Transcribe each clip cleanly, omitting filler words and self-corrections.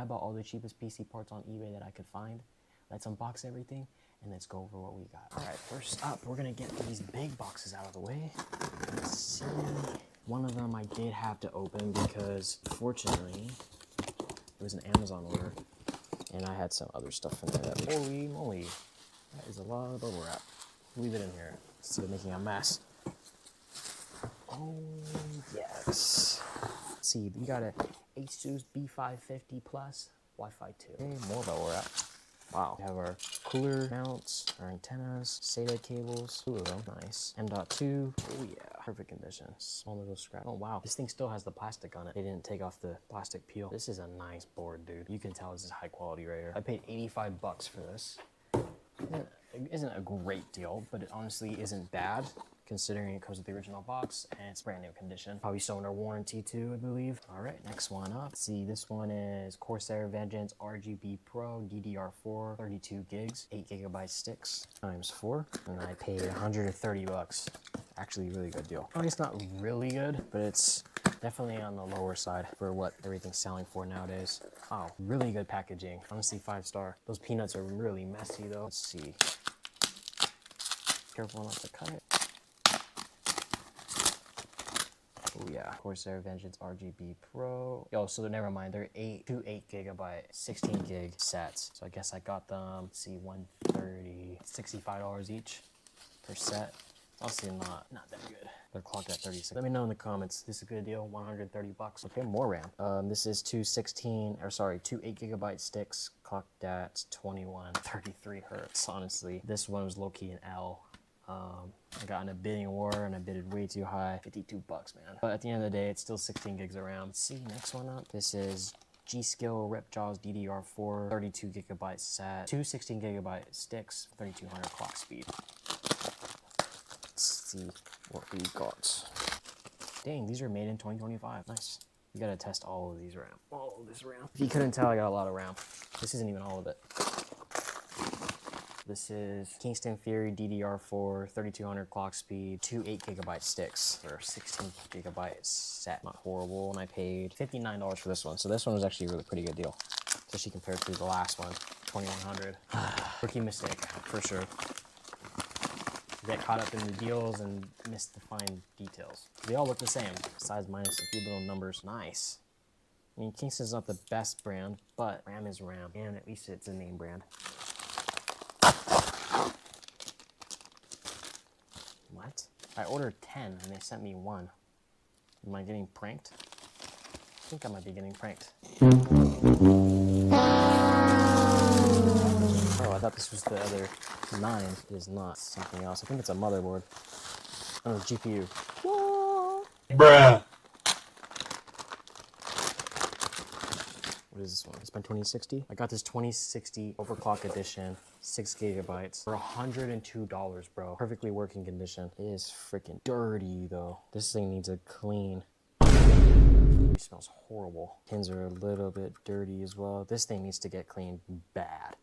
I bought all the cheapest PC parts on eBay that I could find. Let's unbox everything and let's go over what we got. All right, first up, we're gonna get these big boxes out of the way. Let's see. One of them I did have to open because, fortunately, it was an Amazon order, and I had some other stuff in there that, holy moly, that is a lot of bubble wrap. Leave it in here instead of making a mess. Oh, yes. Let's see, we got a Asus B550 Plus Wi-Fi 2. Okay, more bubble wrap. Wow. We have our cooler mounts, our antennas, SATA cables, two of them, nice. M.2, oh yeah, perfect condition. Small little scrap. Oh wow, this thing still has the plastic on it. They didn't take off the plastic peel. This is a nice board, dude. You can tell this is high quality right here. I paid 85 bucks for this. It isn't a great deal, but it honestly isn't bad, considering it comes with the original box and it's brand new condition. Probably still under warranty too, I believe. All right, next one up. Let's see, this one is Corsair Vengeance RGB Pro DDR4, 32 gigs, 8 gigabyte sticks times 4, and I paid 130 bucks. Actually, really good deal. Oh, it's not really good, but it's definitely on the lower side for what everything's selling for nowadays. Wow, really good packaging. Honestly, 5-star. Those peanuts are really messy though. Let's see. Careful not to cut it. Oh yeah, Corsair Vengeance RGB Pro. Yo, so never mind, they're 2 8 gigabyte, 16 gig sets. So I guess I got them, let's see, 130, $65 each per set. Honestly, not that good. They're clocked at 36. Let me know in the comments. This is a good deal, 130 bucks. Okay, more RAM. This is two 8 gigabyte sticks clocked at 2133 hertz. Honestly, this one was low-key an L. I got in a bidding war and I bidded way too high. 52 bucks, man. But at the end of the day, it's still 16 gigs of RAM. Let's see, next one up. This is G-Skill Ripjaws DDR4, 32 gigabyte set, two 16 gigabyte sticks, 3200 clock speed. Let's see what we got. Dang, these are made in 2025. Nice. You gotta test all of these RAM. All of this RAM. If you couldn't tell, I got a lot of RAM. This isn't even all of it. This is Kingston Fury DDR4, 3200 clock speed, two 8 gigabyte sticks for a 16 gigabyte set. Not horrible, and I paid $59 for this one. So this one was actually a really pretty good deal, especially compared to the last one, 2100. Rookie mistake, for sure. Get caught up in the deals and miss the fine details. They all look the same, size minus a few little numbers. Nice. I mean, Kingston's not the best brand, but RAM is RAM, and at least it's a name brand. What? I ordered 10 and they sent me 1. Am I getting pranked? I think I might be getting pranked. Oh, I thought this was the other 9. It is not. Something else. I think it's a motherboard. Oh, GPU. What? Bruh. What is this one? It's been 2060. I got this 2060 overclock edition, 6 gigabytes for $102, bro. Perfectly working condition. It is freaking dirty though. This thing needs a clean. It smells horrible. Pins are a little bit dirty as well. This thing needs to get cleaned bad.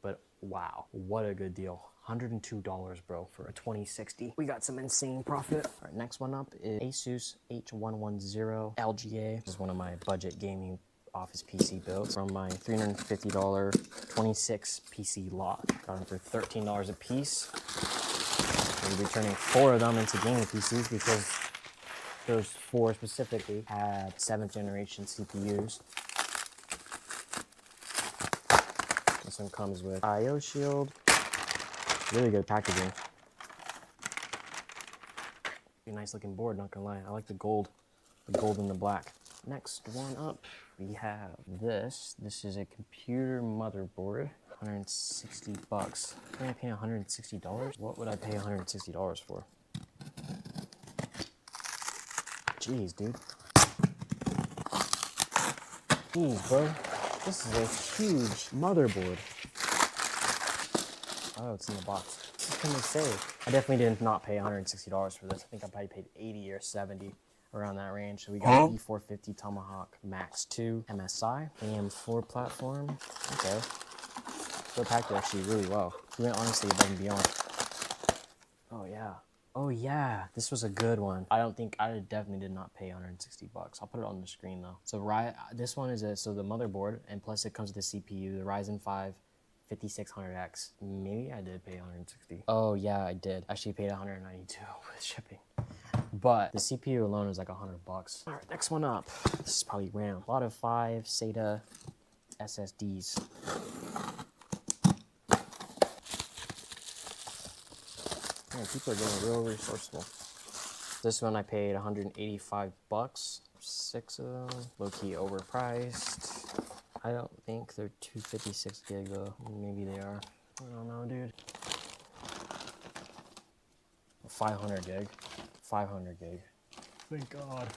But wow, what a good deal. $102, bro, for a 2060. We got some insane profit. All right, next one up is Asus H110 LGA. This is one of my budget gaming office PC builds from my $350 26 PC lot. Got them for $13 a piece. I'm returning 4 of them into gaming PCs because those 4 specifically had 7th generation CPUs. This one comes with IO shield. Really good packaging. Be a nice looking board, not gonna lie. I like the gold and the black. Next one up, we have this. This is a computer motherboard, 160 bucks. Can I pay $160? What would I pay $160 for? Jeez, dude. Jeez, bro. This is a huge motherboard. Oh, it's in the box. What can they say? I definitely did not pay $160 for this. I think I probably paid 80 or 70. Around that range. So we got E450 Tomahawk Max 2 MSI, AM4 platform. Okay. Still packed it actually really well. We went honestly above and beyond. Oh yeah. Oh yeah, this was a good one. I definitely did not pay 160 bucks. I'll put it on the screen though. So this one is so the motherboard, and plus it comes with the CPU, the Ryzen 5 5600X. Maybe I did pay 160. Oh yeah, I did. Actually paid 192 with shipping. But the CPU alone is like 100 bucks. All right, next one up. This is probably RAM. A lot of 5 SATA SSDs. Man, people are getting real resourceful. This one I paid 185 bucks. 6 of them. Low-key overpriced. I don't think they're 256 gig though. Maybe they are. I don't know, dude. 500 gig. 500 gig. Thank God.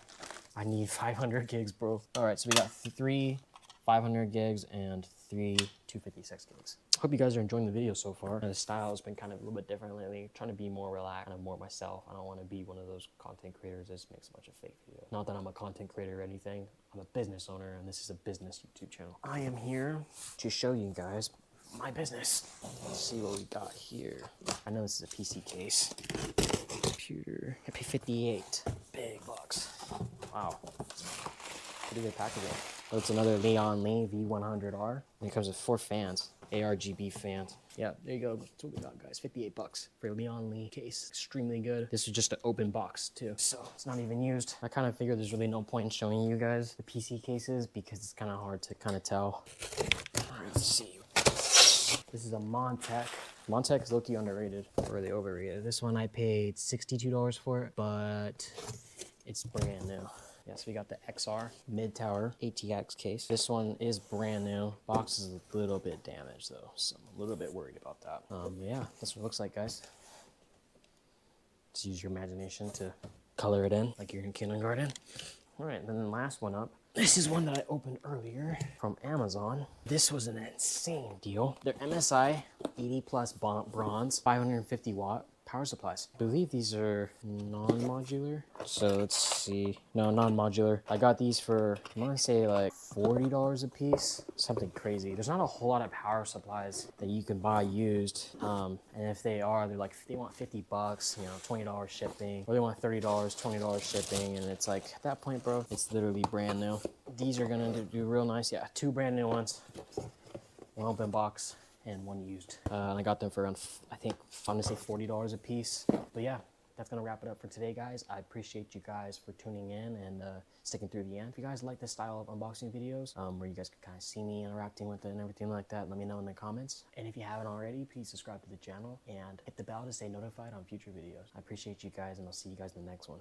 I need 500 gigs, bro. All right, so we got 3 500 gigs and 3 256 gigs. Hope you guys are enjoying the video so far. The style has been kind of a little bit different lately. Trying to be more relaxed, kind of more myself. I don't want to be one of those content creators that just makes a bunch of fake videos. Not that I'm a content creator or anything. I'm a business owner, and this is a business YouTube channel. I am here to show you guys my business. Let's see what we got here. I know this is a PC case. Computer. I pay 58 big bucks. Wow. Pretty good packaging. Oh, it's another Leon Lee V100R. And it comes with 4 fans. ARGB fans. Yeah, there you go. That's what we got, guys. 58 bucks for a Leon Lee case. Extremely good. This is just an open box, too. So it's not even used. I kind of figured there's really no point in showing you guys the PC cases because it's kind of hard to kind of tell. Let's see. This is a Montech. Montech is low-key underrated, or really overrated. This one I paid $62 for it, but it's brand new. Yes, we got the XR mid-tower ATX case. This one is brand new. Box is a little bit damaged though, so I'm a little bit worried about that. Yeah, that's what it looks like, guys. Just use your imagination to color it in like you're in kindergarten. All right, then the last one up. This is one that I opened earlier from Amazon. This was an insane deal. They're MSI 80 plus bronze, 550 watt power supplies. I believe these are non-modular. So let's see. No, non-modular. I got these for, I want to say like $40 a piece. Something crazy. There's not a whole lot of power supplies that you can buy used. And if they are, they're like, they want 50 bucks, you know, $20 shipping. Or they want $30, $20 shipping. And it's like, at that point, bro, it's literally brand new. These are gonna do real nice. Yeah, 2 brand new ones. 1 open box. And 1 used. And I got them for around, I think, I'm gonna say $40 a piece. But yeah, that's gonna wrap it up for today, guys. I appreciate you guys for tuning in and sticking through the end. If you guys like this style of unboxing videos, where you guys can kind of see me interacting with it and everything like that, let me know in the comments. And if you haven't already, please subscribe to the channel and hit the bell to stay notified on future videos. I appreciate you guys, and I'll see you guys in the next one.